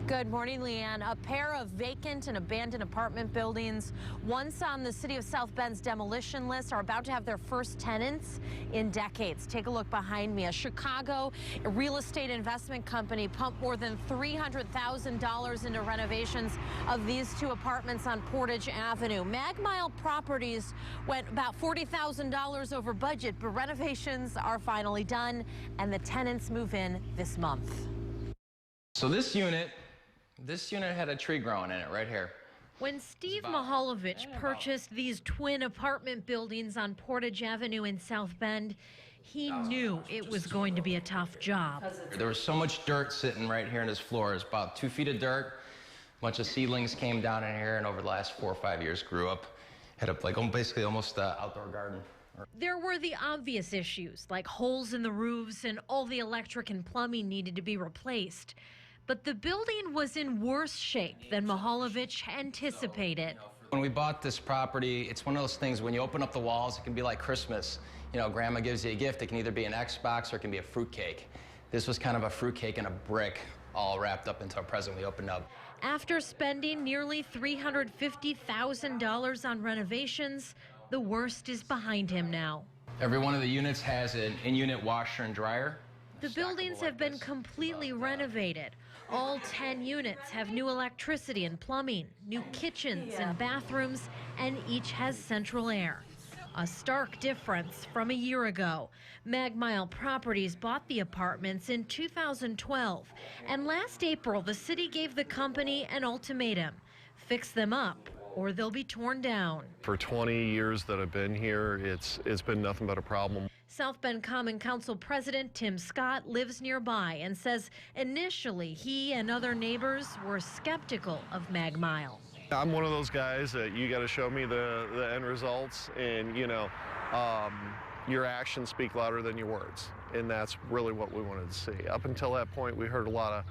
Good morning, Leanne. A pair of vacant and abandoned apartment buildings, once on the city of South Bend's demolition list, are about to have their first tenants in decades. Take a look behind me. A Chicago real estate investment company pumped more than $300,000 into renovations of these two apartments on Portage Avenue. Magmile Properties went about $40,000 over budget, but renovations are finally done, and the tenants move in this month. So this unit had a tree growing in it right here. When Steve Mihalovich purchased these twin apartment buildings on Portage Avenue in South Bend, he knew it was going to be a tough job. There was so much dirt sitting right here in his floor. It's about 2 feet of dirt. A bunch of seedlings came down in here, and over the last 4 or 5 years grew up. Had up like basically almost an outdoor garden. There were the obvious issues, like holes in the roofs and all the electric and plumbing needed to be replaced. But the building was in worse shape than Mihalovich anticipated. When we bought this property, it's one of those things when you open up the walls, it can be like Christmas. You know, grandma gives you a gift. It can either be an Xbox or it can be a fruitcake. This was kind of a fruitcake and a brick all wrapped up into a present we opened up. After spending nearly $350,000 on renovations, the worst is behind him now. Every one of the units has an in-unit washer and dryer. The buildings have been completely renovated. All 10 units have new electricity and plumbing, new kitchens and bathrooms, and each has central air. A stark difference from a year ago. Magmile Properties bought the apartments in 2012, and last April the city gave the company an ultimatum: fix them up or they'll be torn down. For 20 years that I've been here, it's been nothing but a problem. South Bend Common Council President Tim Scott lives nearby and says initially he and other neighbors were skeptical of Magmile. I'm one of those guys that you got to show me the end results, and your actions speak louder than your words, and that's really what we wanted to see. Up until that point, we heard a lot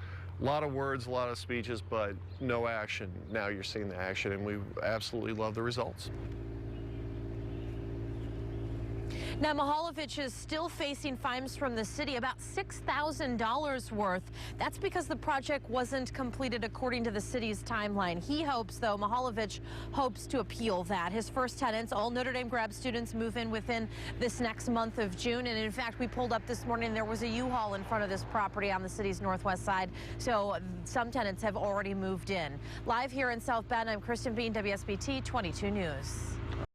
of words, a lot of speeches, but no action. Now you're seeing the action, and we absolutely love the results. Now, Mihalovich is still facing fines from the city, about $6,000 worth. That's because the project wasn't completed according to the city's timeline. He hopes, though, Mihalovich hopes to appeal that. His first tenants, all Notre Dame grad students, move in within this next month of June. And in fact, we pulled up this morning, there was a U-Haul in front of this property on the city's northwest side. So some tenants have already moved in. Live here in South Bend, I'm Kristen Bean, WSBT 22 News.